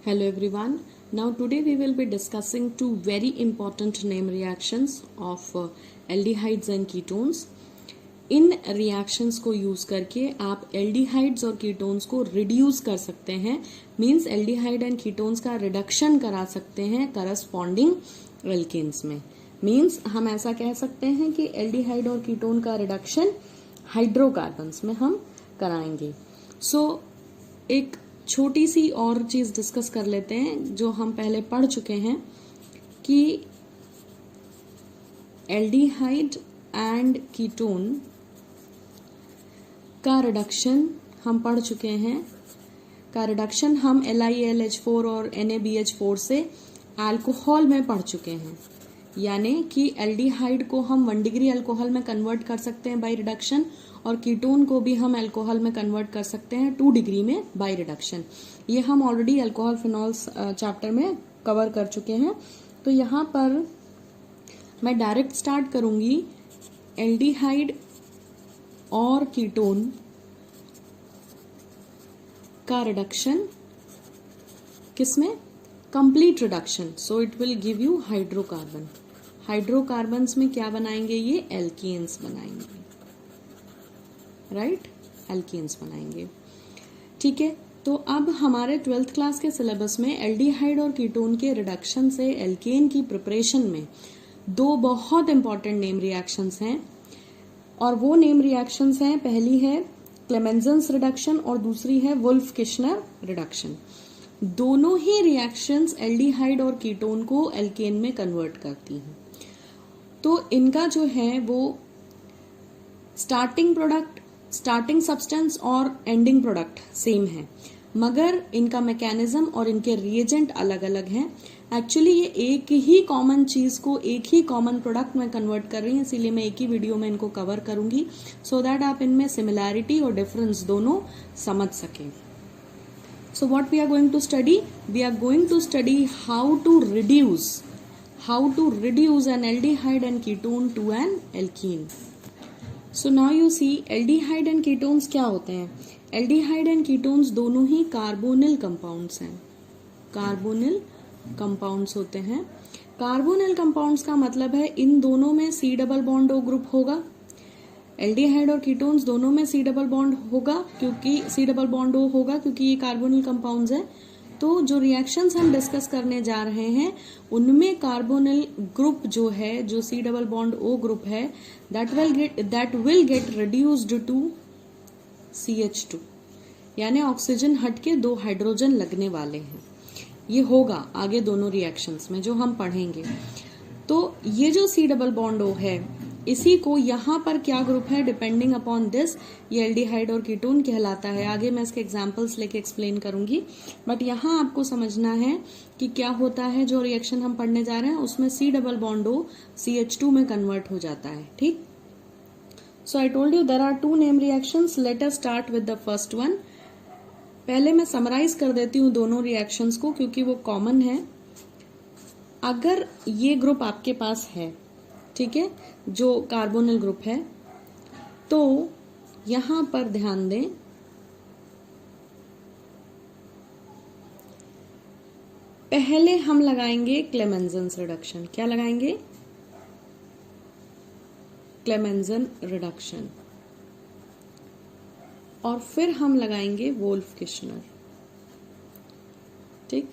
Hello everyone. Now today we will be discussing two very important name reactions of aldehydes and ketones. In reactions को use करके आप aldehydes और ketones को reduce कर सकते हैं, मींस एल्डिहाइड एंड कीटोन्स का रिडक्शन करा सकते हैं करस्पॉन्डिंग एल्केन्स में। मींस हम ऐसा कह सकते हैं कि एल्डिहाइड और कीटोन का रिडक्शन हाइड्रोकार्बन्स में हम कराएंगे। एक छोटी सी और चीज डिस्कस कर लेते हैं जो हम पहले पढ़ चुके हैं कि एल्डिहाइड एंड कीटोन का रिडक्शन हम पढ़ चुके हैं। का रिडक्शन हम LiAlH4 और NaBH4 से अल्कोहल में पढ़ चुके हैं, यानी कि एल्डिहाइड को हम 1 डिग्री अल्कोहल में कन्वर्ट कर सकते हैं बाय रिडक्शन और कीटोन को भी हम अल्कोहल में कन्वर्ट कर सकते हैं 2 डिग्री में बाय रिडक्शन। ये हम ऑलरेडी अल्कोहल फिनॉल्स चैप्टर में कवर कर चुके हैं। तो यहाँ पर मैं डायरेक्ट स्टार्ट करूंगी एल्डिहाइड और कीटोन का रिडक्शन किसमें, complete reduction. So it will give you hydrocarbon. Hydrocarbons में क्या बनाएंगे, ये एल्केन्स बनाएंगे, राइट, एल्केन्स बनाएंगे। ठीक है, तो अब हमारे 12th क्लास के सिलेबस में एल्डिहाइड और कीटोन के रिडक्शन से एल्केन की प्रिपरेशन में दो बहुत इंपॉर्टेंट नेम रिएक्शंस हैं, और वो नेम रिएक्शंस हैं, पहली है क्लेमेंजन्स रिडक्शन और दूसरी है वुल्फ किश्नर रिडक्शन। दोनों ही रिएक्शंस एल्डिहाइड और कीटोन को एल्केन में कन्वर्ट करती हैं। तो इनका जो है वो स्टार्टिंग प्रोडक्ट, स्टार्टिंग सब्सटेंस और एंडिंग प्रोडक्ट सेम है, मगर इनका मैकेनिज्म और इनके रिएजेंट अलग अलग हैं। एक्चुअली ये एक ही कॉमन चीज को एक ही कॉमन प्रोडक्ट में कन्वर्ट कर रही हैं, इसीलिए मैं एक ही वीडियो में इनको कवर करूंगी सो दैट आप इनमें सिमिलैरिटी और डिफरेंस दोनों समझ सकें। So what we are going to study, we are going to study how to reduce an aldehyde and ketone to an alkene. So now you see aldehyde and ketones क्या होते हैं। Aldehyde and ketones दोनों ही carbonyl compounds हैं, carbonyl compounds होते हैं। Carbonyl compounds का मतलब है इन दोनों में C double bond O group होगा। एल्डिहाइड और कीटोन्स दोनों में C डबल बॉन्ड होगा, क्योंकि C डबल बॉन्ड O होगा क्योंकि ये कार्बोनिल कंपाउंड्स है। तो जो रिएक्शंस हम डिस्कस करने जा रहे हैं उनमें कार्बोनिल ग्रुप जो है, जो C double bond O group है, that will get reduced to CH2, यानी ऑक्सीजन हट के 2 हाइड्रोजन लगने वाले हैं। ये होगा आगे दोनों रिएक्शंस में जो हम पढ़ेंगे। तो ये जो C डबल बॉन्ड O है, इसी को यहाँ पर क्या ग्रुप है, डिपेंडिंग अपॉन दिस ये एल्डिहाइड और कीटोन कहलाता है। आगे मैं इसके एग्जांपल्स लेके एक्सप्लेन करूंगी, बट यहाँ आपको समझना है कि क्या होता है। जो रिएक्शन हम पढ़ने जा रहे हैं उसमें C double bond O CH2 में कन्वर्ट हो जाता है। ठीक, so I told you there are 2 name reactions. Let us start with the first one. पहले मैं समराइज कर देती हूँ दोनों रिएक्शंस को क्योंकि वो कॉमन है। अगर ये ग्रुप आपके पास है, ठीक है, जो कार्बोनिल ग्रुप है, तो यहां पर ध्यान दें, पहले हम लगाएंगे क्लेमेंजन्स रिडक्शन। क्या लगाएंगे, क्लेमेंजन रिडक्शन, और फिर हम लगाएंगे वुल्फ किश्नर। ठीक,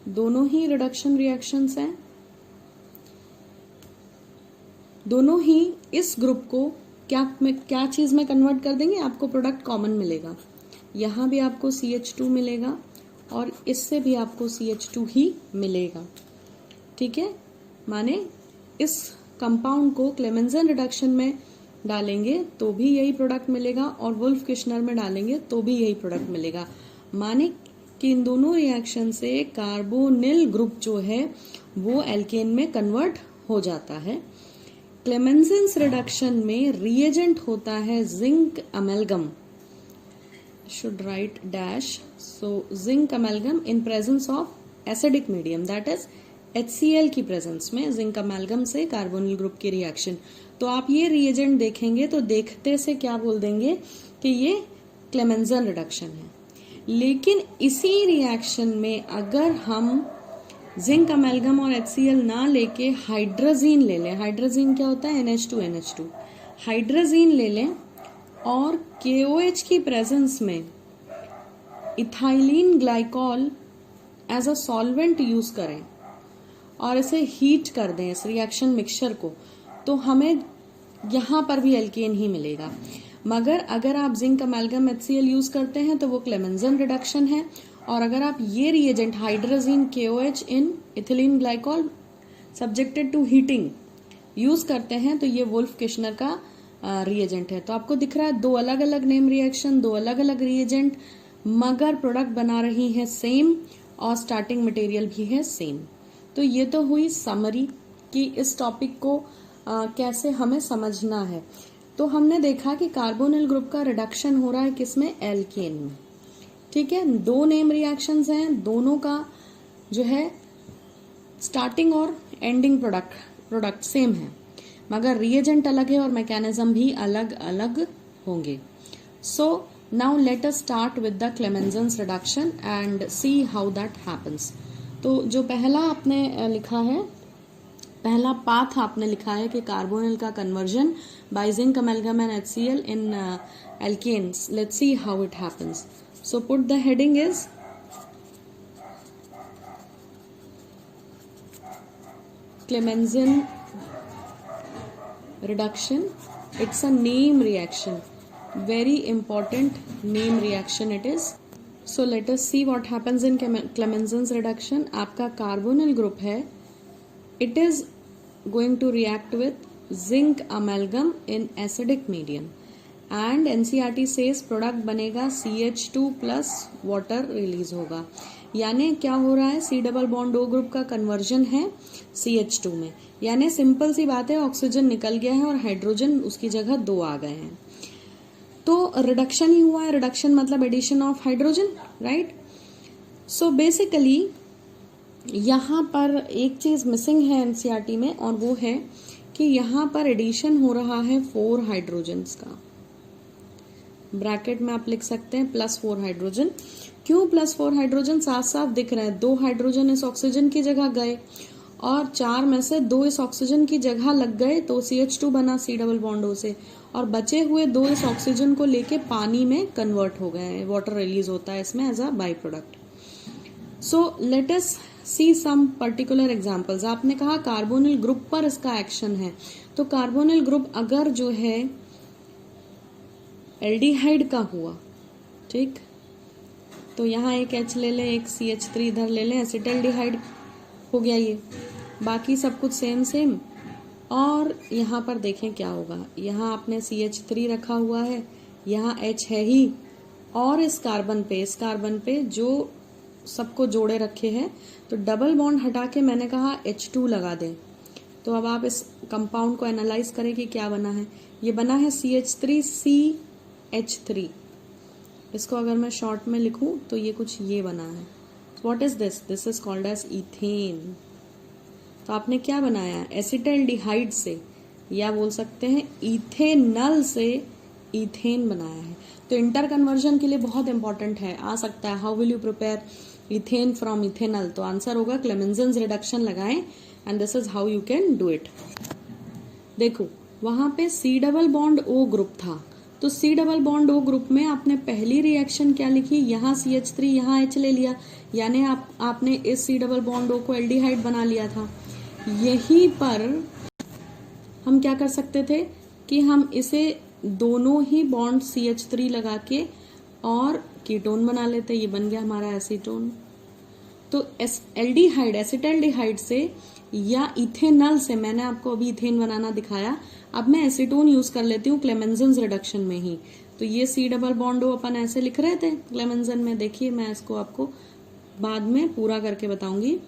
दोनों ही रिडक्शन रिएक्शंस हैं, दोनों ही इस ग्रुप को क्या चीज में कन्वर्ट कर देंगे, आपको प्रोडक्ट कॉमन मिलेगा। यहां भी आपको CH2 मिलेगा और इससे भी आपको CH2 ही मिलेगा। ठीक है, माने इस कंपाउंड को क्लेमेंजन रिडक्शन में डालेंगे तो भी यही प्रोडक्ट मिलेगा और वुल्फ किश्नर में डालेंगे तो भी यही प्रोडक्ट मिलेगा। माने कि इन दोनों रिएक्शन से कार्बोनिल ग्रुप जो है वो एल्केन में कन्वर्ट हो जाता है। क्लेमेंजन्स रिडक्शन में रिएजेंट होता है zinc amalgam, should write dash, so zinc amalgam in presence of acidic medium, that is HCl की प्रेजेंस में जिंक अमेलगम से कार्बोनिल ग्रुप की रिएक्शन। तो आप ये रिएजेंट देखेंगे तो देखते से क्या बोल देंगे कि ये क्लेमेंजन रिडक्शन है। लेकिन इसी रिएक्शन में अगर हम जिंक अमेलगम और HCl ना लेके हाइड्रोजीन ले लें, हाइड्रोजीन क्या होता है, NH2 हाइड्रोजीन ले लें और KOH की प्रेजेंस में ethylene glycol as a solvent use करें और इसे हीट कर दें इस रिएक्शन मिक्सचर को, तो हमें यहां पर भी एल्केन ही मिलेगा। मगर अगर आप जिंक अमेलगम HCl यूज करते हैं तो वो क्लेमेंजन रिडक्शन है, और अगर आप ये reagent hydrazine KOH in ethylene glycol subjected to heating use करते हैं तो ये वुल्फ किश्नर का रिएजेंट है। तो आपको दिख रहा है दो अलग अलग नेम रिएक्शन, दो अलग अलग रिएजेंट, मगर प्रोडक्ट बना रही है सेम और स्टार्टिंग मटेरियल भी है सेम। तो ये तो हुई समरी कि इस टॉपिक को कैसे हमें समझना है। तो हमने देखा कि कार्बोनिल ग्रुप का रिडक्शन हो रहा है किसमें, एल्केन में। ठीक है, दो नेम रिएक्शंस हैं, दोनों का जो है स्टार्टिंग और एंडिंग प्रोडक्ट सेम है, मगर रिएजेंट अलग है और मैकेनिज्म भी अलग अलग होंगे। So now let us start with the Clemmensen's reduction and see how that happens. तो जो पहला आपने लिखा है, पहला पाथ आपने लिखा है कि कार्बोनिल का conversion by zinc amalgam and HCl in alkanes. Let's see how it happens. So put the heading is Clemenson reduction. It's a name reaction, very important name reaction it is. So let us see what happens in Clemenson's reduction. आपका carbonyl group है, it is going to react with zinc amalgam in acidic medium and NCERT says product बनेगा CH2 plus water release होगा। यानी क्या हो रहा है, C double bond O group का कन्वर्जन है CH2 में, यानी सिंपल सी बात है, ऑक्सीजन निकल गया है और हाइड्रोजन उसकी जगह 2 आ गए हैं, तो रिडक्शन ही हुआ है। रिडक्शन मतलब addition of hydrogen, right. So basically यहाँ पर एक चीज मिसिंग है NCERT में, और वो है कि यहाँ पर एडिशन हो रहा है 4 हाइड्रोजन्स का। ब्रैकेट में आप लिख सकते हैं +4 हाइड्रोजन। क्यों +4 हाइड्रोजन, साफ साफ दिख रहे हैं, 2 हाइड्रोजन इस ऑक्सीजन की जगह गए और 4 में से 2 इस ऑक्सीजन की जगह लग गए, तो CH2 बना C डबल बॉन्ड O से, और बचे हुए 2 इस ऑक्सीजन को लेके पानी में कन्वर्ट हो गए, वाटर रिलीज होता है इसमें as a by product. So let us see some particular examples. आपने कहा कार्बोनिल ग्रुप पर इसका एक्शन है, तो कार्बोनिल ग्रुप अगर जो है एल्डिहाइड का हुआ, ठीक, तो यहाँ एक H ले लें, एक CH3 इधर ले लें, एसिटल्डिहाइड हो गया ये, बाकी सब कुछ सेम। और यहाँ पर देखें क्या होगा, यहाँ आपने CH3 रखा हुआ है, यहाँ H है ही, और इस कार्बन पे जो सबको जोड़े रखे हैं, तो डबल बॉन्ड हटा के मैंने कहा H2 लगा दें। तो अब आप इस कंपाउंड को एनालाइज करें कि क्या बना है। ये बना है CH3CH3। इसको अगर मैं शॉर्ट में लिखूं तो ये कुछ ये बना है। What is this, this is called as ethane. तो आपने क्या बनाया है, एसिटल्डिहाइड से, या बोल सकते हैं इथेनल से इथेन बनाया है। तो इंटर कन्वर्जन के लिए बहुत इंपॉर्टेंट है, आ सकता है how will you prepare ethane from ethanal, तो आंसर होगा क्लेमेंजन्स रिडक्शन लगाएं and this is how you can do it. देखो वहां पे C double bond O group था, तो C double bond O group में आपने पहली रिएक्शन क्या लिखी, यहाँ CH3 यहाँ H ले लिया, यानी आपने इस C डबल बॉन्ड O को एल्डिहाइड बना लिया था। यहीं पर हम क्या कर सकते थे कि हम इसे दोनों ही बॉन्ड CH3 लगा के और कीटोन बना लेते, ये बन गया हमारा एसीटोन। तो एल्डिहाइड, एसिटल्डिहाइड से या इथेनल से, मैंने आपको अभी इथेन बनाना दिखाया, अब मैं एसीटोन यूज कर लेती हूँ क्लेमेंजन्स रिडक्शन में ही। तो ये C डबल बॉन्ड O अपन ऐसे लिख रहे थे क्लेमेंजन में, देखिए मैं इसको आपको बाद में पूरा करके बताऊंगी।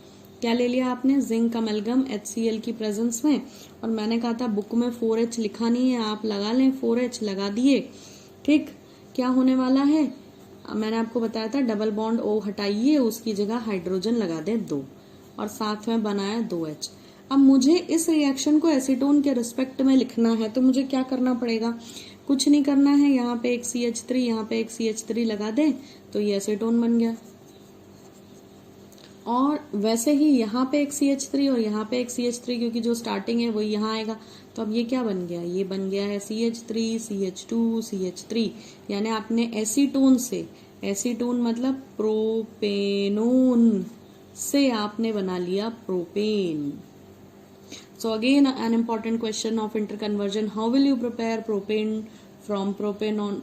क्या ले लिया आपने, जिंक अमेलगम HCl की प्रेजेंस में, और मैंने कहा था बुक में 4H लिखा नहीं है, आप लगा लें, 4H लगा दिए, ठीक। क्या होने वाला है, मैंने आपको बताया था डबल बॉन्ड O हटाइए, उसकी जगह हाइड्रोजन लगा दें 2, और साथ में बनाया 2H। अब मुझे इस रिएक्शन को एसीटोन के रिस्पेक्ट में लिखना है, तो मुझे क्या करना पड़ेगा, कुछ नहीं करना है, यहाँ पे एक CH3, यहाँ पे एक CH3 लगा दें तो ये एसीटोन बन गया। और वैसे ही यहाँ पे एक CH3 और यहाँ पे एक CH3, क्योंकि जो स्टार्टिंग है वही यहाँ आएगा, तो अब ये क्या बन गया, ये बन गया है CH3 CH2 CH3, यानी आपने एसीटोन से, एसीटोन मतलब प्रोपेनोन से आपने बना लिया propane. So again an important question of interconversion, how will you prepare propane from propanone,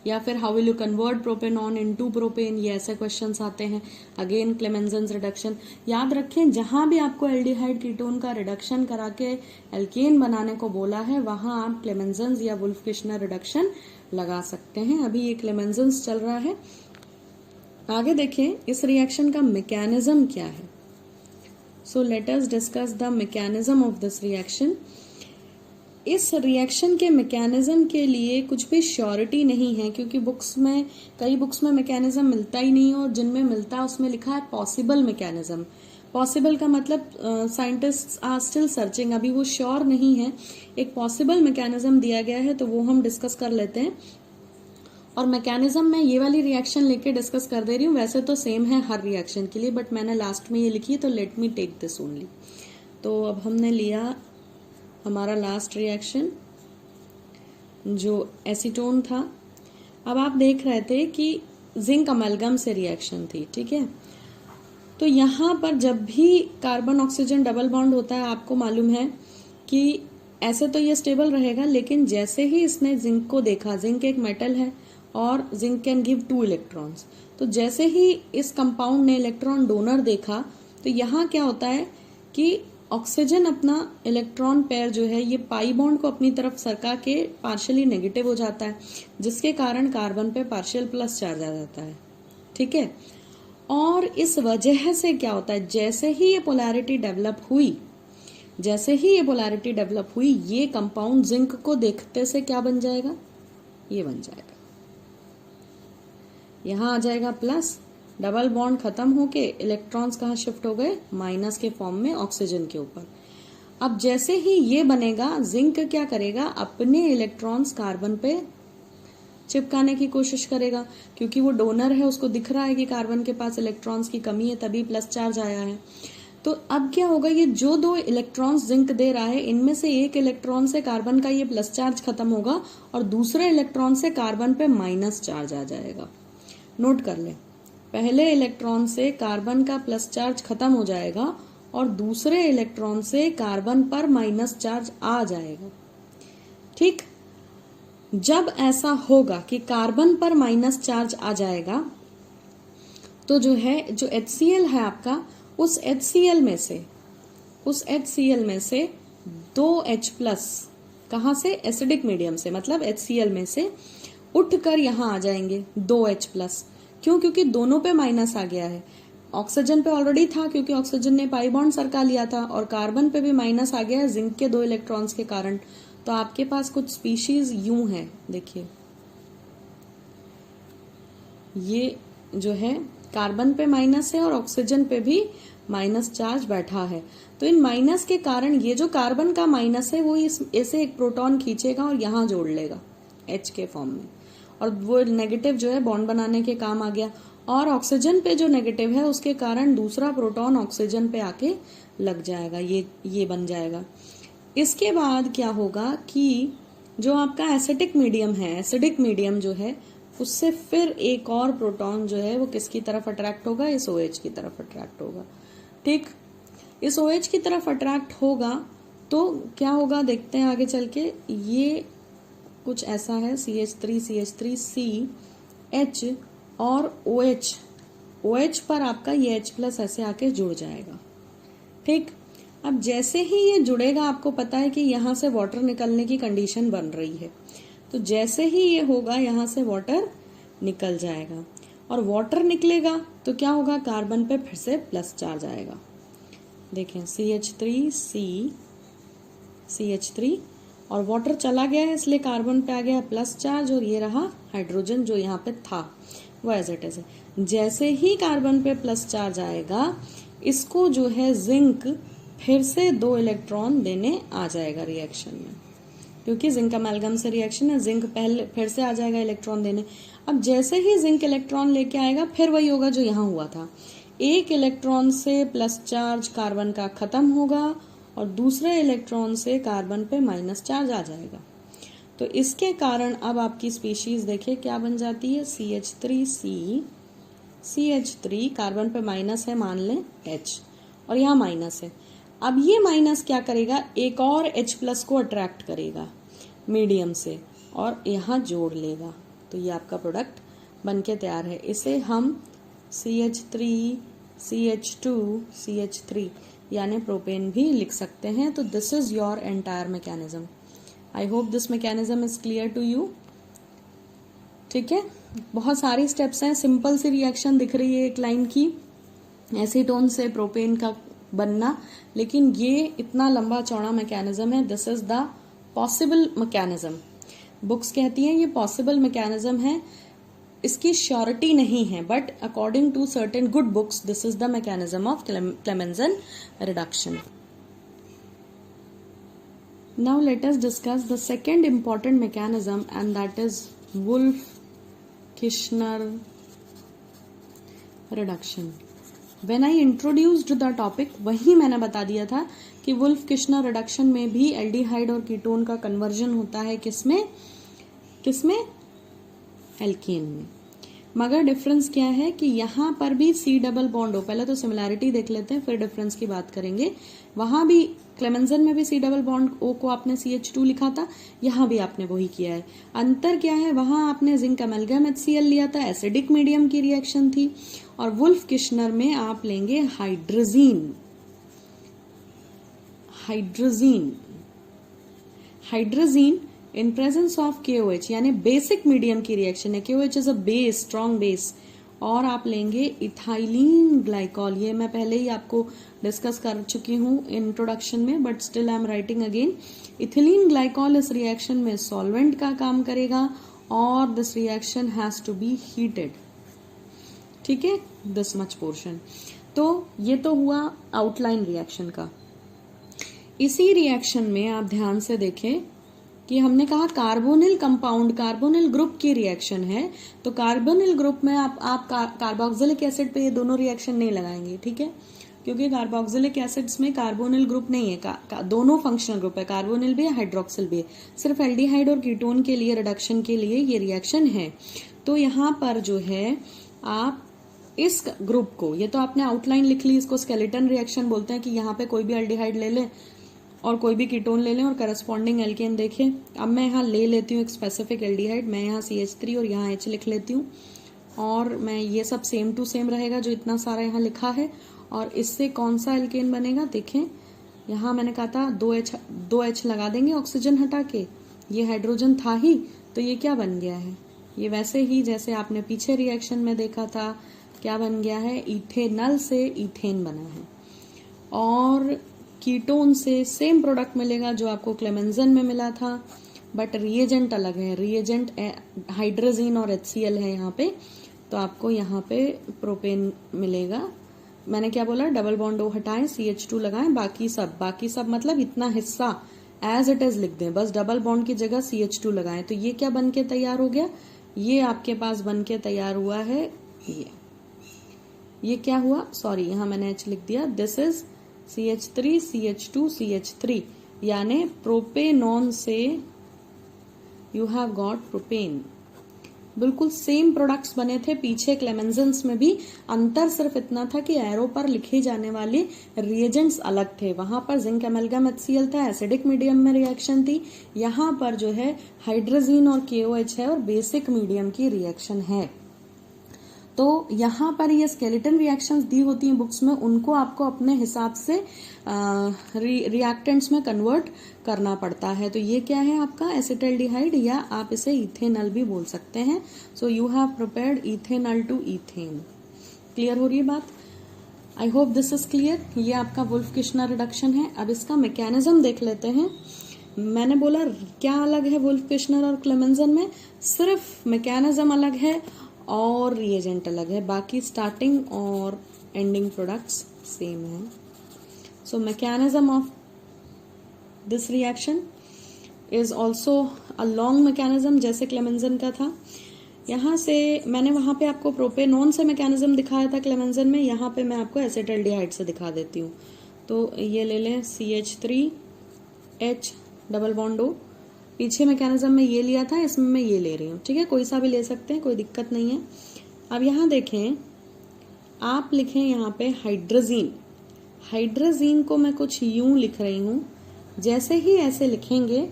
या फिर how will you convert propanone into propane, ये ऐसे क्वेश्चंस आते हैं। अगेन क्लेमेंजन्स रिडक्शन याद रखें, जहां भी आपको एल्डिहाइड कीटोन का रिडक्शन करा के एल्केन बनाने को बोला है वहां आप क्लेमेंजन्स या वुल्फ किश्नर रिडक्शन लगा सकते हैं। अभी ये क्लेमेंजन्स चल रहा है। आगे देखें इस रिएक्शन का मैकेनिज्म क्या है। So let us discuss the mechanism of this reaction. इस रिएक्शन के मैकेनिज्म के लिए कुछ भी श्योरिटी नहीं है, क्योंकि कई बुक्स में मैकेनिज्म मिलता ही नहीं, और जिनमें मिलता है उसमें लिखा है पॉसिबल मैकेनिज्म। पॉसिबल का मतलब साइंटिस्ट्स आर स्टिल सर्चिंग, अभी वो श्योर नहीं है। एक पॉसिबल मैकेनिज्म दिया गया है तो वो हम डिस्कस कर लेते हैं। और मैकेनिज्म मैं ये वाली रिएक्शन लेके डिस्कस कर दे रही हूँ, वैसे तो सेम है हर रिएक्शन के लिए, बट मैंने लास्ट में ये लिखी है तो let me take this only. तो अब हमने लिया हमारा लास्ट रिएक्शन जो एसीटोन था। अब आप देख रहे थे कि जिंक अमलगम से रिएक्शन थी, ठीक है। तो यहाँ पर जब भी कार्बन ऑक्सीजन डबल बॉन्ड होता है, आपको मालूम है कि ऐसे तो ये स्टेबल रहेगा, लेकिन जैसे ही इसने जिंक को देखा, जिंक एक मेटल है और जिंक कैन गिव 2 इलेक्ट्रॉन्स, तो जैसे ही इस कंपाउंड ने इलेक्ट्रॉन डोनर देखा तो यहाँ क्या होता है कि ऑक्सीजन अपना इलेक्ट्रॉन पेयर जो है ये पाई बॉन्ड को अपनी तरफ सरका के पार्शियली नेगेटिव हो जाता है, जिसके कारण कार्बन पे पार्शियल प्लस चार्ज आ जाता है, ठीक है। और इस वजह से क्या होता है, जैसे ही ये पोलैरिटी डेवलप हुई ये कंपाउंड जिंक को देखते से क्या बन जाएगा, ये बन जाएगा, यहां आ जाएगा प्लस, डबल बॉन्ड खत्म होके इलेक्ट्रॉन्स कहाँ शिफ्ट हो गए, माइनस के फॉर्म में ऑक्सीजन के ऊपर। अब जैसे ही ये बनेगा, जिंक क्या करेगा, अपने इलेक्ट्रॉन्स कार्बन पे चिपकाने की कोशिश करेगा, क्योंकि वो डोनर है, उसको दिख रहा है कि कार्बन के पास इलेक्ट्रॉन्स की कमी है, तभी प्लस चार्ज आया है। तो अब क्या होगा, ये जो 2 इलेक्ट्रॉन्स जिंक दे रहा है, इनमें से एक इलेक्ट्रॉन से कार्बन का ये प्लस चार्ज खत्म होगा और दूसरे इलेक्ट्रॉन से कार्बन पे माइनस चार्ज आ जाएगा। नोट कर ले, पहले इलेक्ट्रॉन से कार्बन का प्लस चार्ज खत्म हो जाएगा और दूसरे इलेक्ट्रॉन से कार्बन पर माइनस चार्ज आ जाएगा, ठीक। जब ऐसा होगा कि कार्बन पर माइनस चार्ज आ जाएगा तो जो HCl है आपका, उस HCl में से 2H+ कहां से, एसिडिक मीडियम से, मतलब HCl में से उठकर यहां आ जाएंगे 2H+। क्यों, क्योंकि दोनों पे माइनस आ गया है। ऑक्सीजन पे ऑलरेडी था क्योंकि ऑक्सीजन ने पाई बॉन्ड सरका लिया था, और कार्बन पे भी माइनस आ गया है जिंक के 2 इलेक्ट्रॉन्स के कारण। तो आपके पास कुछ स्पीशीज यूं है, देखिए ये जो है कार्बन पे माइनस है और ऑक्सीजन पे भी माइनस चार्ज बैठा है। तो इन माइनस के कारण ये जो कार्बन का माइनस है वो इसे एक प्रोटॉन खींचेगा और यहां जोड़ लेगा H के फॉर्म में, और वो नेगेटिव जो है बॉन्ड बनाने के काम आ गया। और ऑक्सीजन पे जो नेगेटिव है उसके कारण दूसरा प्रोटॉन ऑक्सीजन पे आके लग जाएगा, ये बन जाएगा। इसके बाद क्या होगा कि जो आपका एसिडिक मीडियम है, एसिडिक मीडियम जो है उससे फिर एक और प्रोटॉन जो है वो किसकी तरफ अट्रैक्ट होगा, इस OH की तरफ अट्रैक्ट होगा, ठीक। इस OH की तरफ अट्रैक्ट होगा तो क्या होगा देखते हैं आगे चल के। ये कुछ ऐसा है, CH3 C H और OH पर आपका ये H+ ऐसे आके जुड़ जाएगा, ठीक। अब जैसे ही ये जुड़ेगा, आपको पता है कि यहाँ से वाटर निकलने की कंडीशन बन रही है, तो जैसे ही ये होगा यहाँ से वाटर निकल जाएगा, और वाटर निकलेगा तो क्या होगा, कार्बन पे फिर से प्लस चार्ज आएगा। देखें CH3 और वाटर चला गया है इसलिए कार्बन पे आ गया प्लस चार्ज, और ये रहा हाइड्रोजन जो यहाँ पे था वो एज इट इज है। जैसे ही कार्बन पे प्लस चार्ज आएगा, इसको जो है जिंक फिर से 2 इलेक्ट्रॉन देने आ जाएगा रिएक्शन में, क्योंकि जिंक अमेलगम से रिएक्शन है, जिंक पहले फिर से आ जाएगा इलेक्ट्रॉन देने। अब जैसे ही जिंक इलेक्ट्रॉन लेके आएगा फिर वही होगा जो यहाँ हुआ था, एक इलेक्ट्रॉन से प्लस चार्ज कार्बन का खत्म होगा और दूसरे इलेक्ट्रॉन से कार्बन पे माइनस चार्ज आ जाएगा। तो इसके कारण अब आपकी स्पीशीज देखिए क्या बन जाती है, CH3C, CH3 कार्बन पे माइनस है मान लें H और यहाँ माइनस है। अब ये माइनस क्या करेगा, एक और H प्लस को अट्रैक्ट करेगा मीडियम से और यहाँ जोड़ लेगा। तो ये आपका प्रोडक्ट बनके तैयार है। इसे हम CH3 CH2 CH3 यानी प्रोपेन भी लिख सकते हैं। तो this is your entire mechanism. I hope this mechanism is clear to you. ठीक है, बहुत सारी स्टेप्स हैं, सिंपल सी रिएक्शन दिख रही है एक लाइन की, एसीटोन से प्रोपेन का बनना, लेकिन ये इतना लंबा चौड़ा मैकेनिज्म है। This is the possible mechanism. Books कहती हैं ये पॉसिबल मैकेनिज्म है, इसकी श्योरिटी नहीं है, but according to certain good books this is the mechanism of Clemmensen reduction. Now let us discuss the second important mechanism and that is Wolff-Kishner reduction. When I introduced the topic, वही मैंने बता दिया था कि Wolff-Kishner reduction में भी aldehyde और ketone का कन्वर्जन होता है, किसमें एल्केन में। मगर डिफरेंस क्या है कि यहाँ पर भी C डबल बॉन्ड हो, पहले तो सिमिलैरिटी देख लेते हैं फिर डिफरेंस की बात करेंगे। वहां भी क्लेमेंसन में भी C डबल बॉन्ड O को आपने CH2 लिखा था, यहाँ भी आपने वही किया है। अंतर क्या है, वहां आपने जिंक अमेलगम HCl लिया था, एसिडिक मीडियम की रिएक्शन थी, और वुल्फ किश्नर में आप लेंगे hydrazine. In presence of KOH यानी बेसिक मीडियम की रिएक्शन है, KOH is a base, strong base, और आप लेंगे इथाइलिन ग्लाइकॉल। ये मैं पहले ही आपको डिस्कस कर चुकी हूँ इंट्रोडक्शन में, but still I am writing again. Ethylene glycol इस रिएक्शन में सॉल्वेंट का काम करेगा और this reaction has to be heated. ठीक है, दिस मच पोर्शन। तो ये तो हुआ आउटलाइन रिएक्शन का। इसी रिएक्शन में आप ध्यान से देखें कि हमने कहा कार्बोनिल कंपाउंड, कार्बोनिल ग्रुप की रिएक्शन है, तो कार्बोनिल ग्रुप में आप कार्बोक्सिलिक एसिड पे ये दोनों रिएक्शन नहीं लगाएंगे, ठीक है, क्योंकि कार्बोक्सिलिक एसिड्स में कार्बोनिल ग्रुप नहीं है, दोनों फंक्शनल ग्रुप है, कार्बोनिल भी है हाइड्रोक्सिल भी है। सिर्फ एल्डिहाइड और कीटोन के लिए रिडक्शन के लिए ये रिएक्शन है। तो यहाँ पर जो है आप इस ग्रुप को, ये तो आपने आउटलाइन लिख ली, इसको स्केलेटन रिएक्शन बोलते हैं कि यहाँ पे कोई भी एल्डिहाइड ले ले और कोई भी कीटोन ले लें और करस्पॉन्डिंग एल्केन देखें। अब मैं यहाँ ले लेती हूँ एक स्पेसिफिक एल्डिहाइड, मैं यहाँ CH3 और यहाँ H लिख लेती हूँ, और मैं ये सब सेम टू सेम रहेगा जो इतना सारा यहाँ लिखा है। और इससे कौन सा एल्केन बनेगा, देखें यहाँ मैंने कहा था 2H लगा देंगे ऑक्सीजन हटा के, ये हाइड्रोजन था ही, तो ये क्या बन गया है, ये वैसे ही जैसे आपने पीछे रिएक्शन में देखा था, क्या बन गया है, इथेनल से इथेन बना है। और कीटोन से सेम प्रोडक्ट मिलेगा जो आपको क्लेमेंसन में मिला था, बट रिएजेंट अलग है, रिएजेंट हाइड्रोजीन और HCl है यहाँ पे, तो आपको यहाँ पे प्रोपेन मिलेगा। मैंने क्या बोला, डबल बॉन्ड O हटाएं, CH2 लगाएं, बाकी सब मतलब इतना हिस्सा एज इट इज लिख दें, बस डबल बॉन्ड की जगह CH2 लगाएं। तो ये क्या बन के तैयार हो गया, ये आपके पास बन के तैयार हुआ है, ये क्या हुआ, सॉरी यहाँ मैंने H लिख दिया, this is CH3 CH2 CH3 यानी प्रोपेनॉन से यू हैव गॉट प्रोपेन। बिल्कुल सेम प्रोडक्ट्स बने थे पीछे क्लेमेंसन्स में भी, अंतर सिर्फ इतना था कि एरो पर लिखे जाने वाले रिएजेंट्स अलग थे। वहां पर जिंक अमेलगम HCl था, एसिडिक मीडियम में रिएक्शन थी, यहाँ पर जो है हाइड्रोजीन और KOH है और बेसिक मीडियम की रिएक्शन है। तो यहाँ पर ये स्केलेटन रिएक्शंस दी होती हैं बुक्स में, उनको आपको अपने हिसाब से रिएक्टेंट्स में कन्वर्ट करना पड़ता है। तो ये क्या है आपका एसिटल्डिहाइड, या आप इसे इथेनल भी बोल सकते हैं। So you have prepared ethanal to ethane. Clear हो रही है बात? I hope this is clear. ये आपका वुल्फ किश्नर रिडक्शन है। अब इसका मैकेनिज्म देख लेते हैं। मैंने बोला क्या अलग है वुल्फ किश्नर और क्लेमेंसन में, सिर्फ मैकेनिज्म अलग है और रिएजेंट अलग है, बाकी स्टार्टिंग और एंडिंग प्रोडक्ट्स सेम है। So mechanism of this reaction, is also a long mechanism जैसे क्लेमेंजन का था। यहाँ से मैंने वहां पे आपको प्रोपेनॉन से मैकेनिज्म दिखाया था क्लेमेंजन में, यहाँ पे मैं आपको एसिटाल्डिहाइड से दिखा देती हूँ। तो ये ले लें CH3H डबल बॉन्ड O, पीछे मैकेनिज्म में ये लिया था, इसमें मैं ये ले रही हूँ, ठीक है, कोई सा भी ले सकते हैं, कोई दिक्कत नहीं है। अब यहाँ देखें, आप लिखें यहाँ पे हाइड्रोजीन। हाइड्रोजीन को मैं कुछ यूं लिख रही हूँ, जैसे ही ऐसे लिखेंगे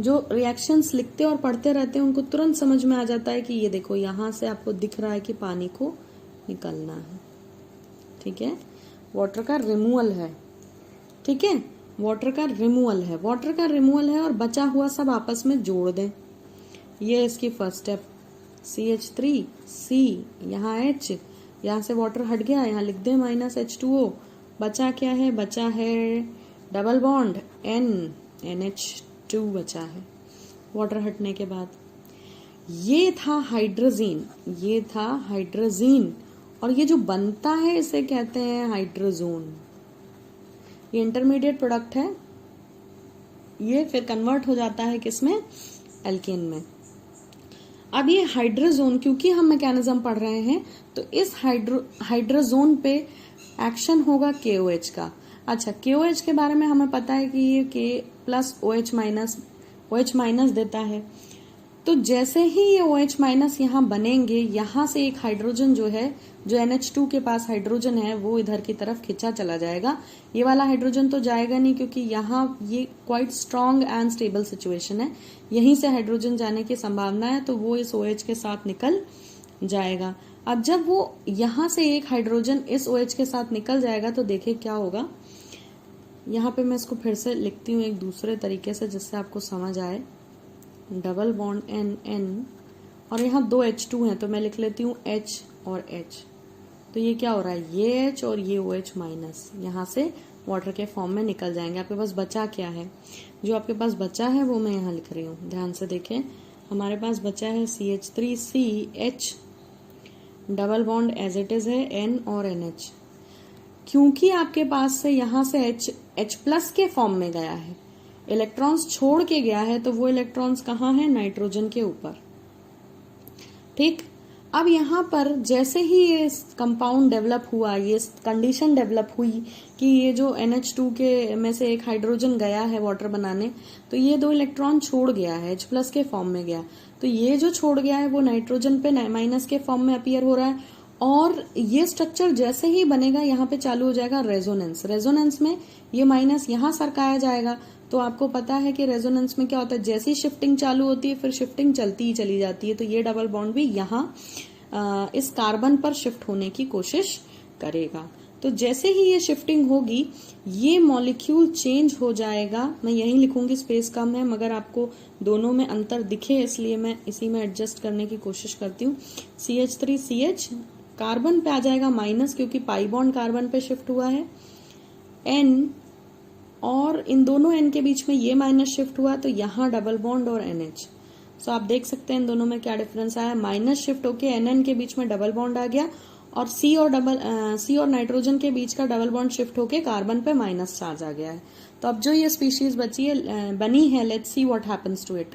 जो रिएक्शंस लिखते और पढ़ते रहते हैं उनको तुरंत समझ में आ जाता है कि ये देखो यहाँ से आपको दिख रहा है कि पानी को निकलना है, ठीक है, वाटर का रिमूवल है, ठीक है, वाटर का रिमूवल है, वाटर का रिमूवल है और बचा हुआ सब आपस में जोड़ दें। ये इसकी फर्स्ट स्टेप, CH3C, यहाँ H, यहाँ से वाटर हट गया, यहाँ लिख दें -H2O, बचा क्या है, बचा है डबल बॉन्ड NH2 बचा है वाटर हटने के बाद। ये था हाइड्रोजीन, ये था हाइड्रोजीन, और ये जो बनता है इसे कहते हैं हाइड्रोजोन। ये इंटरमीडिएट प्रोडक्ट है, ये फिर कन्वर्ट हो जाता है किसमें, एल्केन में। अब ये हाइड्रोजोन, क्योंकि हम मैकेनिज्म पढ़ रहे हैं तो इस हाइड्रोजोन पे एक्शन होगा KOH का। अच्छा, KOH के बारे में हमें पता है कि ये K+OH माइनस देता है। तो जैसे ही ये OH- यहाँ बनेंगे, यहाँ से एक हाइड्रोजन जो है, जो NH2 के पास हाइड्रोजन है, वो इधर की तरफ खिंचा चला जाएगा। ये वाला हाइड्रोजन तो जाएगा नहीं, क्योंकि यहाँ ये quite strong and stable situation है, यहीं से हाइड्रोजन जाने की संभावना है, तो वो इस OH के साथ निकल जाएगा। अब जब वो यहाँ से एक हाइड्रोजन इस OH के साथ निकल जाएगा तो देखिए क्या होगा। यहाँ पे मैं इसको फिर से लिखती हूँ एक दूसरे तरीके से जिससे आपको समझ आए। डबल बॉन्ड N और यहाँ 2 H2 हैं, तो मैं लिख लेती हूँ H और H। तो ये क्या हो रहा है, ये H और ये OH- यहाँ से वाटर के फॉर्म में निकल जाएंगे। आपके पास बचा क्या है, जो आपके पास बचा है वो मैं यहाँ लिख रही हूँ, ध्यान से देखें। हमारे पास बचा है CH3CH double bond as it is है N और NH। क्योंकि आपके पास से यहाँ से H+ के फॉर्म में गया है, इलेक्ट्रॉन्स छोड़ के गया है, तो वो इलेक्ट्रॉन्स कहाँ है, नाइट्रोजन के ऊपर, ठीक। अब यहाँ पर जैसे ही ये कंपाउंड डेवलप हुआ, ये कंडीशन डेवलप हुई कि ये जो NH2 के में से एक हाइड्रोजन गया है वाटर बनाने, तो ये 2 इलेक्ट्रॉन छोड़ गया है, H+ के फॉर्म में गया, तो ये जो छोड़ गया है वो नाइट्रोजन पे माइनस के फॉर्म में अपीयर हो रहा है। और ये स्ट्रक्चर जैसे ही बनेगा, यहाँ पे चालू हो जाएगा रेजोनेंस। रेजोनेंस में ये माइनस यहाँ सरकाया जाएगा। तो आपको पता है कि रेजोनेंस में क्या होता है, जैसी शिफ्टिंग चालू होती है फिर शिफ्टिंग चलती ही चली जाती है। तो ये डबल बॉन्ड भी यहाँ इस कार्बन पर शिफ्ट होने की कोशिश करेगा। तो जैसे ही ये शिफ्टिंग होगी, ये मॉलिक्यूल चेंज हो जाएगा। मैं यहीं लिखूंगी, स्पेस कम है, मगर आपको दोनों में अंतर दिखे इसलिए मैं इसी में एडजस्ट करने की कोशिश करती हूँ। CH3CH कार्बन पे आ जाएगा माइनस, क्योंकि पाई बॉन्ड कार्बन पे शिफ्ट हुआ है। N और इन दोनों N के बीच में ये माइनस शिफ्ट हुआ, तो यहाँ डबल बॉन्ड और NH। सो आप देख सकते हैं इन दोनों में क्या डिफरेंस आया। माइनस शिफ्ट होके NN के बीच में डबल बॉन्ड आ गया, और C और नाइट्रोजन के बीच का डबल बॉन्ड शिफ्ट होके कार्बन पे माइनस चार्ज आ गया है। तो अब जो ये स्पीशीज बनी है, let's see what happens to it.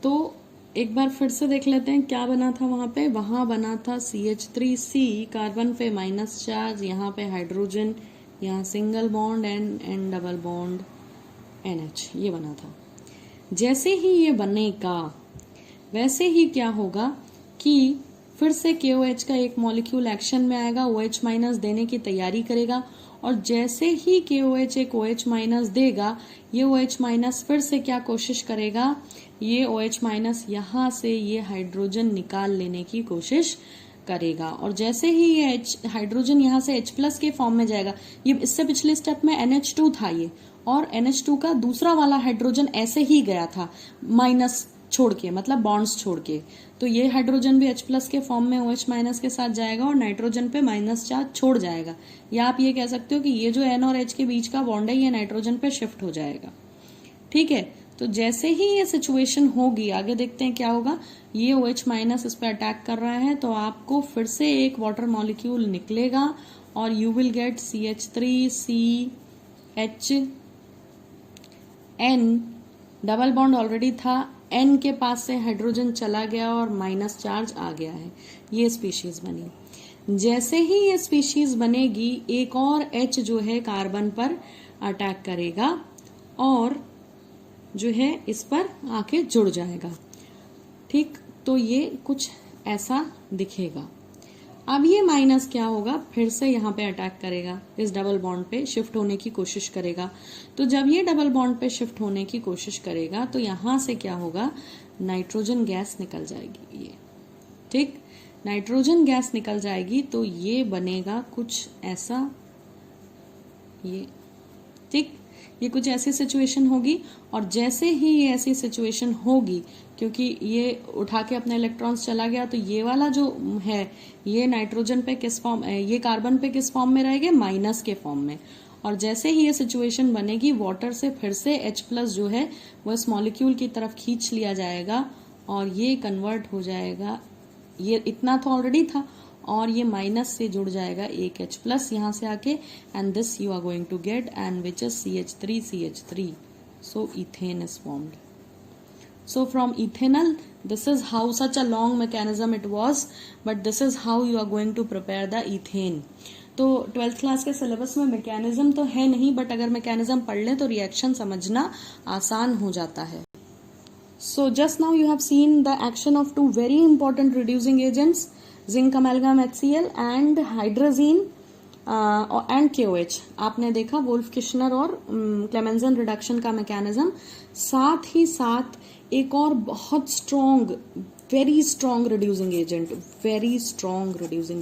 तो एक बार फिर से देख लेते हैं क्या बना था वहां पे। वहां बना था CH3C, कार्बन पे माइनस चार्ज, यहाँ पे हाइड्रोजन, यहाँ single bond N double bond NH, ये बना था। जैसे ही ये बनेगा, वैसे ही क्या होगा कि फिर से KOH का एक मॉलिक्यूल एक्शन में आएगा, OH- देने की तैयारी करेगा, और जैसे ही KOH एक OH- देगा, ये OH- फिर से क्या कोशिश करेगा, ये OH- यहाँ से ये हाइड्रोजन निकाल लेने की कोशिश करेगा। और जैसे ही ये हाइड्रोजन यहाँ से H+ के फॉर्म में जाएगा, ये इससे पिछले स्टेप में NH2 था ये, और NH2 का दूसरा वाला हाइड्रोजन ऐसे ही गया था माइनस छोड़ के, मतलब बॉन्ड्स छोड़ के। तो ये हाइड्रोजन भी H+ के फॉर्म में OH- के साथ जाएगा और नाइट्रोजन पे माइनस चार्ज छोड़ जाएगा। या आप ये कह सकते हो कि ये जो N और H के बीच का बॉन्ड है, ये नाइट्रोजन पे शिफ्ट हो जाएगा, ठीक है। तो जैसे ही ये सिचुएशन होगी, आगे देखते हैं क्या होगा। ये OH- इस पे अटैक कर रहा है, तो आपको फिर से एक वाटर मॉलिक्यूल निकलेगा, और you will get CH3CH N double bond already था, N के पास से हाइड्रोजन चला गया और माइनस चार्ज आ गया है, ये स्पीशीज बनी। जैसे ही ये स्पीशीज बनेगी एक और H जो है कार्बन पर अटैक करेगा और जो है इस पर आके जुड़ जाएगा। ठीक, तो ये कुछ ऐसा दिखेगा। अब ये माइनस क्या होगा, फिर से यहाँ पे अटैक करेगा, इस डबल बॉन्ड पे शिफ्ट होने की कोशिश करेगा। तो जब ये डबल बॉन्ड पे शिफ्ट होने की कोशिश करेगा तो यहाँ से क्या होगा, नाइट्रोजन गैस निकल जाएगी ये। ठीक, नाइट्रोजन गैस निकल जाएगी तो ये बनेगा कुछ ऐसा, ये। ठीक, ये कुछ ऐसी सिचुएशन होगी और जैसे ही ये ऐसी सिचुएशन होगी, क्योंकि ये उठा के अपने इलेक्ट्रॉन्स चला गया, तो ये वाला जो है ये नाइट्रोजन पे किस फॉर्म, ये कार्बन पे किस फॉर्म में रहेगा, माइनस के फॉर्म में। और जैसे ही ये सिचुएशन बनेगी वाटर से फिर से H+ जो है वो इस मॉलिक्यूल की तरफ खींच लिया जाएगा और ये कन्वर्ट हो जाएगा, ये इतना तो ऑलरेडी था और ये माइनस से जुड़ जाएगा एक H+ यहाँ से आके, and this you are going to get, and which is CH3, so ethane is formed. So from ethanol, this is how, such a long mechanism it was, but this is how you are going to prepare the ethane. तो 12th class के syllabus में mechanism तो है नहीं, but अगर mechanism पढ़ लें तो रिएक्शन समझना आसान हो जाता है। So just now you have seen the action of two very important reducing agents, zinc amalgam HCl and hydrazine and KOH। आपने देखा वोल्फ किश्नर और क्लेमेंजन रिडक्शन का मैकेनिज्म। साथ ही साथ एक और बहुत strong, very strong reducing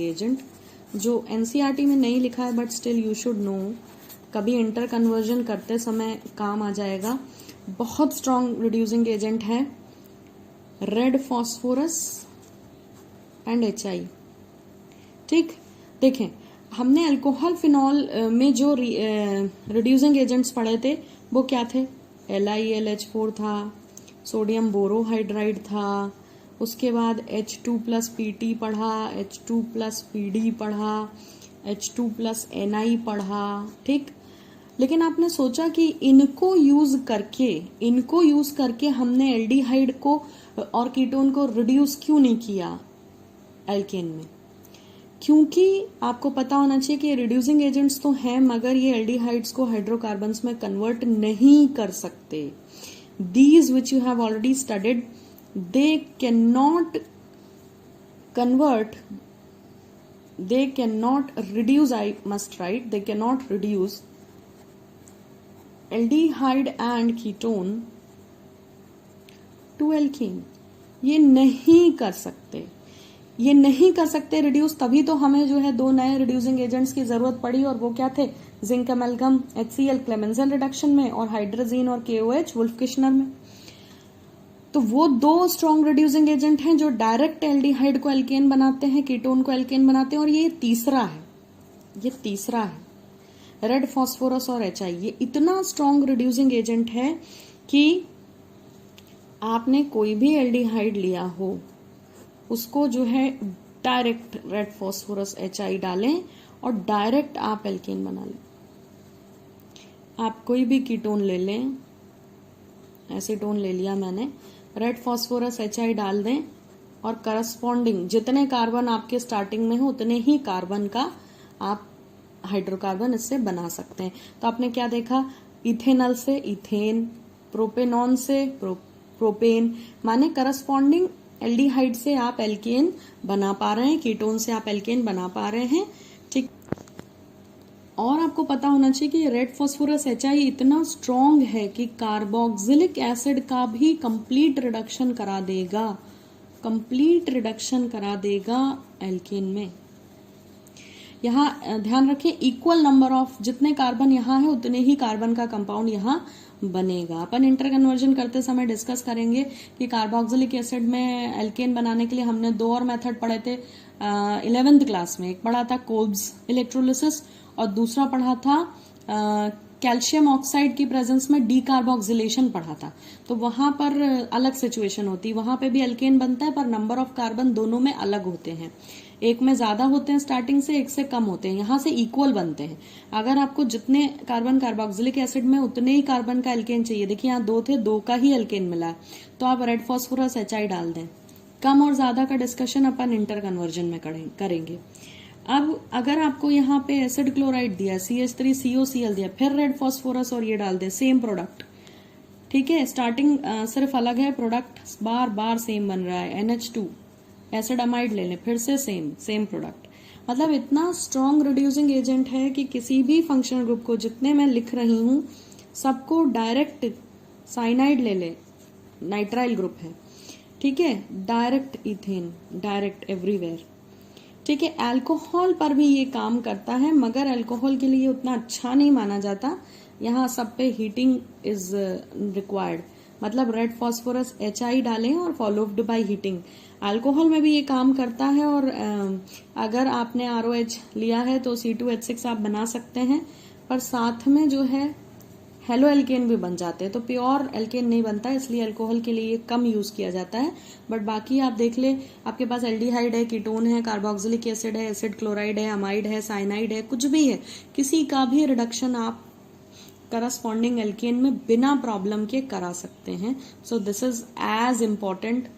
agent जो NCERT में नहीं लिखा है but still you should know, कभी इंटर कन्वर्जन करते समय काम आ जाएगा। बहुत स्ट्रॉन्ग रिड्यूसिंग एजेंट है रेड फॉस्फोरस एंड HI। ठीक, देखें हमने अल्कोहल फिनॉल में जो रिड्यूसिंग एजेंट्स पढ़े थे वो क्या थे, LiLH4 था, सोडियम बोरोहाइड्राइड था, उसके बाद H2+PT पढ़ा, H2+PD पढ़ा, H2+Ni पढ़ा। ठीक, लेकिन आपने सोचा कि इनको यूज करके हमने एल्डिहाइड को और कीटोन को रिड्यूस क्यों नहीं किया एल्केन में, क्योंकि आपको पता होना चाहिए कि रिड्यूसिंग एजेंट्स तो हैं मगर ये एल्डिहाइड्स को हाइड्रोकार्बन्स में कन्वर्ट नहीं कर सकते। These which you have already studied, they cannot convert, they cannot reduce, I must write, they cannot reduce aldehyde and ketone to alkene। ये नहीं कर सकते रिड्यूस। तभी तो हमें जो है दो नए रिड्यूसिंग एजेंट्स की जरूरत पड़ी और वो क्या थे, जिंक अमेलगम HCl क्लेमेंजन रिडक्शन में और हाइड्रोजीन और KOH वुल्फ किश्नर में। तो वो दो स्ट्रॉन्ग रिड्यूसिंग एजेंट हैं जो डायरेक्ट एल्डिहाइड को एल्केन बनाते हैं, कीटोन को एल्केन बनाते हैं। और ये तीसरा है रेड फॉस्फोरस और HI। ये इतना स्ट्रॉन्ग रिड्यूसिंग एजेंट है कि आपने कोई भी एल्डिहाइड लिया हो उसको जो है डायरेक्ट रेड फॉस्फोरस HI डालें और डायरेक्ट आप एल्केन बना लें। आप कोई भी कीटोन ले लें, एसीटोन ले लिया मैंने, रेड फॉस्फोरस HI डाल दें और करस्पॉन्डिंग जितने कार्बन आपके स्टार्टिंग में हो उतने ही कार्बन का आप हाइड्रोकार्बन इससे बना सकते हैं। तो आपने क्या देखा, इथेनॉल से इथेन, प्रोपेनॉन से प्रोपेन, माने करस्पॉन्डिंग एल्डिहाइड से आप एल्केन बना पा रहे हैं, कीटोन से आप एल्केन बना पा रहे हैं। ठीक, और आपको पता होना चाहिए कि रेड फॉस्फोरस HI इतना स्ट्रॉन्ग है कि कार्बोक्सिलिक एसिड का भी कंप्लीट रिडक्शन करा देगा एल्केन में। यहाँ ध्यान रखें, इक्वल नंबर ऑफ जितने कार्बन यहाँ है उतने ही कार्बन का कंपाउंड यहाँ बनेगा। अपन इंटर कन्वर्जन करते समय डिस्कस करेंगे कि कार्बोक्सिलिक एसिड में एल्केन बनाने के लिए हमने दो और मेथड पढ़े थे 11th क्लास में। एक पढ़ा था कोब्स इलेक्ट्रोलिसिस और दूसरा पढ़ा था कैल्शियम ऑक्साइड की प्रेजेंस में डीकार्बोक्सिलेशन पढ़ा था। तो वहां पर अलग सिचुएशन होती है, वहां पे भी एल्केन बनता है पर नंबर ऑफ कार्बन दोनों में अलग होते हैं। एक में ज्यादा होते हैं स्टार्टिंग से, एक से कम होते हैं, यहाँ से इक्वल बनते हैं। अगर आपको जितने कार्बन कार्बोक्सिलिक एसिड में उतने ही कार्बन का एल्केन चाहिए, देखिए यहाँ 2 थे, 2 का ही एल्केन मिला है, तो आप रेड फॉस्फोरस HI डाल दें। कम और ज्यादा का डिस्कशन अपन इंटर कन्वर्जन में करेंगे। अब अगर आपको यहाँ पे एसिड क्लोराइड दिया, CH3COCl दिया, फिर रेड फॉस्फोरस और ये डाल दें, सेम प्रोडक्ट, ठीक है, स्टार्टिंग सिर्फ अलग है, प्रोडक्ट बार बार सेम बन रहा है, NH2 एसिड अमाइड ले लें, फिर से सेम प्रोडक्ट। मतलब इतना स्ट्रॉन्ग रिड्यूसिंग एजेंट है कि किसी भी फंक्शनल ग्रुप को, जितने मैं लिख रही हूं सबको डायरेक्ट साइनाइड ले ले, नाइट्राइल ग्रुप है, ठीक है, डायरेक्ट इथेन, डायरेक्ट एवरीवेयर, ठीक है। अल्कोहल पर भी ये काम करता है, मगर अल्कोहल के लिए उतना अच्छा नहीं माना जाता, यहाँ सब पे हीटिंग इज रिक्वायर्ड, मतलब रेड फॉस्फोरस HI डालें और फॉलोड बाय हीटिंग। अल्कोहल में भी ये काम करता है, और अगर आपने ROH लिया है तो C2H6 आप बना सकते हैं, पर साथ में जो है हेलो एल्केन भी बन जाते हैं, तो प्योर एल्केन नहीं बनता, इसलिए अल्कोहल के लिए कम यूज किया जाता है। बट बाकी आप देख ले, आपके पास एल्डिहाइड है, कीटोन है, कार्बोक्सिलिक एसिड है, एसिड क्लोराइड है, अमाइड है, साइनाइड है, कुछ भी है, किसी का भी रिडक्शन आप करस्पॉन्डिंग एल्केन में बिना प्रॉब्लम के करा सकते हैं। So this is as important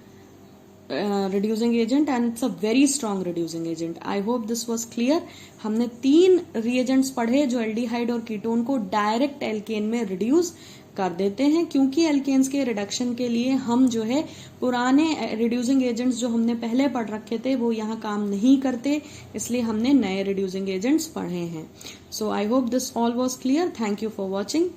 reducing agent and it's a very strong reducing agent. I hope this was clear. हमने 3 reagents पढ़े जो एल्डिहाइड और कीटोन को डायरेक्ट एल्केन में रिड्यूस कर देते हैं, क्योंकि एल्केन्स के रिडक्शन के लिए हम जो है पुराने रिड्यूसिंग एजेंट्स जो हमने पहले पढ़ रखे थे वो यहाँ काम नहीं करते, इसलिए हमने नए रिड्यूसिंग एजेंट्स पढ़े हैं। So I hope this all was clear. Thank you for watching.